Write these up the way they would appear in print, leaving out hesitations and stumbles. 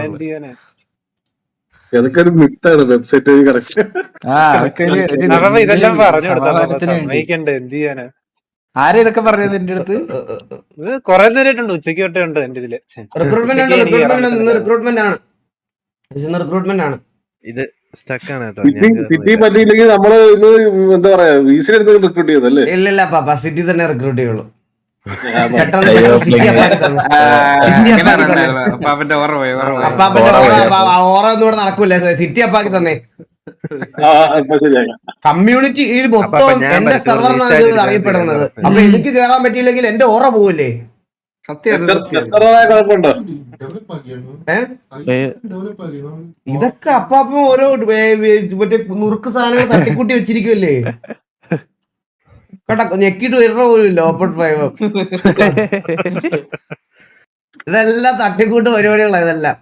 എന്ത് ചെയ്യാനാ? അതൊക്കെ ഒരു മിത്താണ് വെബ്സൈറ്റ് കറക്റ്റ്. അപ്പൊ ഇതെല്ലാം പറഞ്ഞു കൊടുത്താ സമ്മതിക്കണ്ടേ, എന്ത് ചെയ്യാനാ? ആരും ഇതൊക്കെ പറഞ്ഞത് എന്റെ അടുത്ത് ഇത് കൊറേ നേരമായിട്ടുണ്ട്, ഉച്ചയ്ക്ക് തൊട്ടേ ഉണ്ട് എന്റെ ഇതില്. റിക്രൂട്ട്മെന്റ് ആണ്. ഇത് സ്റ്റക്കാണ് കേട്ടോ. സിറ്റി പറ്റിയില്ലെങ്കിൽ നമ്മള് ഇന്ന് എന്താ പറയാ വീസിലെടുത്ത് റിക്രൂട്ട് ചെയ്തല്ലേ? ഇല്ല പാപ്പ, സിറ്റി തന്നെ റിക്രൂട്ട് ചെയ്യുള്ളൂ. അപ്പാപ്പന്റെ ഓർമ്മ അപ്പാപ്പന്റെ ഓറ ഒന്നും ഇവിടെ നടക്കൂല. സിറ്റി അപ്പാക്കി തന്നെ. കമ്മ്യൂണിറ്റി മൊത്തം എന്റെ സെർവറിനാണ് ഇത് അറിയപ്പെടുന്നത്. അപ്പൊ എനിക്ക് കേറാൻ പറ്റിയില്ലെങ്കിൽ എന്റെ ഓറ പോവില്ലേ? ഇതൊക്കെ അപ്പാപ്പം ഓരോ മറ്റേ നുറുക്ക് സാധനങ്ങൾ തട്ടിക്കൂട്ടി വെച്ചിരിക്കുമല്ലേ? കേട്ടാ, ഞെക്കിട്ട് വരണ പോലും ഇല്ല. ഓപ്പൺ ഫൈവ് ഇതെല്ലാം തട്ടിക്കൂട്ട് പരിപാടികളാണ് ഇതെല്ലാം.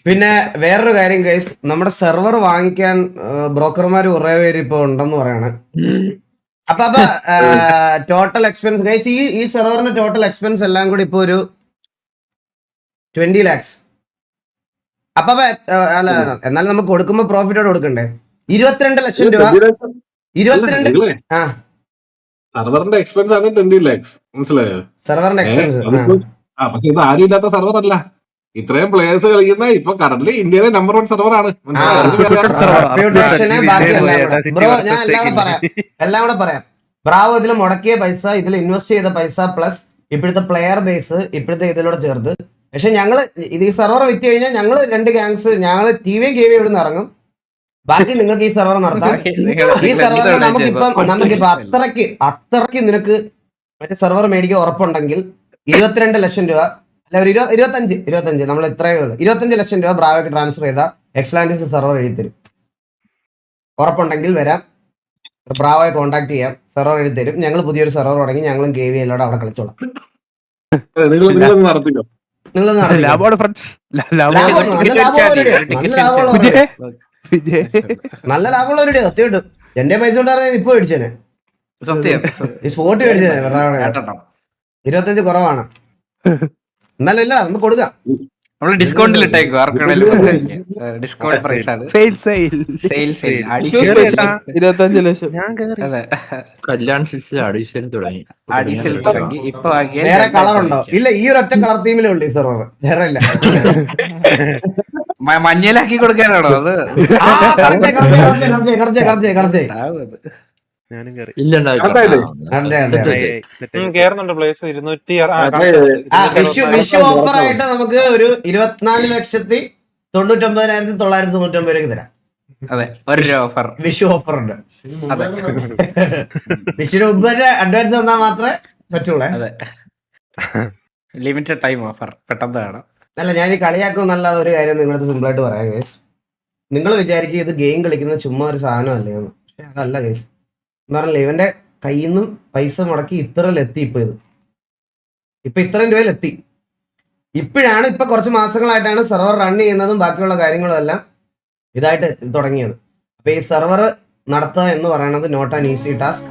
പിന്നെ വേറൊരു കാര്യം ഗൈസ്, നമ്മുടെ സെർവർ വാങ്ങിക്കാൻ ബ്രോക്കർമാർ കുറെ പേര് ഇപ്പൊ ഉണ്ടെന്ന് പറയാണ്. അപ്പൊ ടോട്ടൽ എക്സ്പെൻസ് ഗൈസ്, ഈ സെർവറിന്റെ ടോട്ടൽ എക്സ്പെൻസ് എല്ലാം കൂടി ഇപ്പൊ ഒരു 20 lakhs. അപ്പൊ അല്ല, എന്നാലും നമുക്ക് കൊടുക്കുമ്പോ പ്രോഫിറ്റോട് കൊടുക്കണ്ടേ? 22 ലക്ഷം രൂപ. 22 സർവറിന്റെ എക്സ്പെൻസ് ആണ് 20 lakhs. മനസ്സിലായോ? സെർവറിന്റെ എക്സ്പെൻസ്. പക്ഷെ ഇത് ആരും ഇല്ലാത്ത സെർവർ അല്ല. ഇത്രയും പ്ലേയേഴ്സ് കളിക്കുന്ന ഇപ്പൊ കറന്റ് ഇന്ത്യയിലെ നമ്പർ 1 സെർവറാണ്. ബ്രോ, ഞാൻ എല്ലാം കൂടെ പറയാം. ബ്രാവോ ഇതിൽ മുടക്കിയ പൈസ, ഇതിൽ ഇൻവെസ്റ്റ് ചെയ്ത പൈസ, പ്ലസ് ഇപ്പോഴത്തെ പ്ലെയർ ബേസ് ഇപ്പോഴത്തെ ഇതിലൂടെ ചേർത്ത്. പക്ഷെ ഞങ്ങള് ഇത് ഈ സെർവർ വിറ്റ് കഴിഞ്ഞാൽ ഞങ്ങള് 2 ഗാങ്സ്, ഞങ്ങള് ടിവിയും കെ വി ഇവിടെ നിന്ന് ഇറങ്ങും. ബാക്കി നിങ്ങൾക്ക് ഈ സെർവർ നടത്താം. ഈ സെർവറിന് നമുക്കിപ്പൊ അത്രയ്ക്ക് നിനക്ക് മറ്റേ സെർവർ മേടിക്കാൻ ഉറപ്പുണ്ടെങ്കിൽ 22 ലക്ഷം രൂപ, അല്ല ഒരു 25 നമ്മൾ ഇത്രയേ ഉള്ളൂ. 25 ലക്ഷം രൂപ ബ്രാവോക്ക് ട്രാൻസ്ഫർ ചെയ്താൽ എക്സ്ലാൻഡിസ് സെർവർ എഴുതിത്തരും. ഉറപ്പുണ്ടെങ്കിൽ വരാം, ബ്രാവോയെ കോൺടാക്ട് ചെയ്യാം, സെർവർ എഴുതിത്തരും. ഞങ്ങൾ പുതിയൊരു സെർവർ തുടങ്ങി, ഞങ്ങളും കെ വി എല്ലോടെ അവിടെ കളിച്ചോളാം. നല്ല ലാഭമുള്ള ഒരു സത്യമായിട്ടും. എന്റെ പൈസ കൊണ്ടായിരുന്നു ഇപ്പൊ മേടിച്ചേനെ. സത്യം ഈ സ്പോട്ട് മേടിച്ചേനെ. 25 കുറവാണ്, എന്നാലും ഇല്ല നമുക്ക് കൊടുക്കാം. നമ്മള് ഡിസ്കൗണ്ടിൽ ഇട്ടേക്കും. ഡിസ്കൗണ്ട് പ്രൈസ് ആണ്. 25 ലക്ഷം. അതെ, കല്യാൺ സിൽസിൽ അഡീഷണൽ തുടങ്ങി. ഇപ്പൊ വേറെ കളർ ഉണ്ടോ? ഇല്ല, ഈ ഒരു ഒറ്റ കളർ തീമിലേ ഉള്ളൂ ഈ സെർവർ, വേറെ ഇല്ല. മഞ്ഞയിലാക്കി കൊടുക്കാനാണോ അത്? കേറുന്നുണ്ട് പ്ലേസ് 200. വിഷു ഓഫർ ആയിട്ട് നമുക്ക് ഒരു 24,99,999 രൂപയ്ക്ക് തരാം. അതെ, ഒരു ഓഫർ, വിഷു ഓഫർ ഉണ്ട്. വിഷുവിന് മുമ്പ് അഡ്വാൻസ് തന്നാൽ മാത്രമേ പറ്റുള്ളൂ. അതെ, ലിമിറ്റഡ് ടൈം ഓഫർ, പെട്ടെന്ന് കാണാം. അല്ല, ഞാൻ ഈ കളിയാക്കുന്നല്ലാതെ ഒരു കാര്യം നിങ്ങളത് സിമ്പിളായിട്ട് പറയാം ഗൈസ്. നിങ്ങൾ വിചാരിക്കും ഇത് ഗെയിം കളിക്കുന്ന ചുമ്മാ ഒരു സാധനമല്ലേ എന്ന്. പക്ഷെ അതല്ല ഗൈസ്. പറഞ്ഞില്ലേ, ഇവന്റെ കയ്യിൽ നിന്നും പൈസ മുടക്കി ഇത്രയിലെത്തി. ഇപ്പൊ ഇത്രയും രൂപയിലെത്തി. ഇപ്പോഴാണ് ഇപ്പൊ കുറച്ച് മാസങ്ങളായിട്ടാണ് സെർവർ റൺ ചെയ്യുന്നതും ബാക്കിയുള്ള കാര്യങ്ങളും എല്ലാം ഇതായിട്ട് തുടങ്ങിയത്. അപ്പൊ ഈ സെർവർ നടത്തുക എന്ന് പറയുന്നത് നോട്ട് ആൻ ഈസി ടാസ്ക്.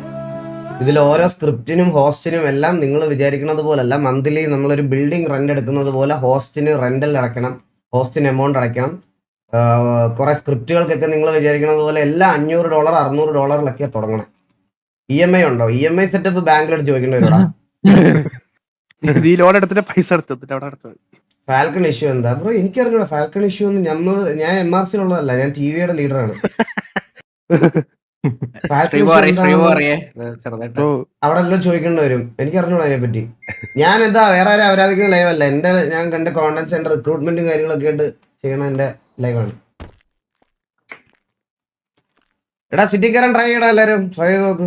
ഇതിൽ ഓരോ സ്ക്രിപ്റ്റിനും ഹോസ്റ്റിനും എല്ലാം നിങ്ങൾ വിചാരിക്കുന്നത് പോലല്ല. മന്ത്ലി നമ്മളൊരു ബിൽഡിംഗ് റെന്റ് എടുക്കുന്നത് പോലെ ഹോസ്റ്റിന് റെന്റൽ അടയ്ക്കണം, ഹോസ്റ്റിന് എമൗണ്ട് അടയ്ക്കണം. കുറെ സ്ക്രിപ്റ്റുകൾക്കൊക്കെ നിങ്ങൾ വിചാരിക്കുന്നത് പോലെ എല്ലാം $500 $600 തുടങ്ങണം. EMI ഉണ്ടോ? EMI സെറ്റപ്പ് ബാങ്കിലെടുത്ത് ചോദിക്കേണ്ടി വരുവാ. ഫാൽക്കൺ ഇഷ്യൂ എന്താ ബ്രോ? എനിക്കറിഞ്ഞൂടാ ഫാൽക്കൺ ഇഷ്യൂ ഒന്നും. ഞാൻ MRC ഉള്ളതല്ല, ഞാൻ TVയുടെ ലീഡറാണ്. അവിടെ എല്ലാം ചോദിക്കേണ്ടി വരും, എനിക്കറിഞ്ഞൂടാ അതിനെ പറ്റി. ഞാൻ എന്താ വേറെ ആരും ആരാധിക്കുന്ന ലൈവല്ല. ഞാൻ കണ്ട കോണ്ടന്റ്സ് എന്റെ റിക്രൂട്ട്മെന്റും കാര്യങ്ങളൊക്കെ ആയിട്ട് ചെയ്യണ എന്റെ ലൈവാണ്. എടാ സിറ്റി കയറാൻ ട്രൈ ചെയ്യടാ, എല്ലാരും ട്രൈ ചെയ്ത് നോക്ക്.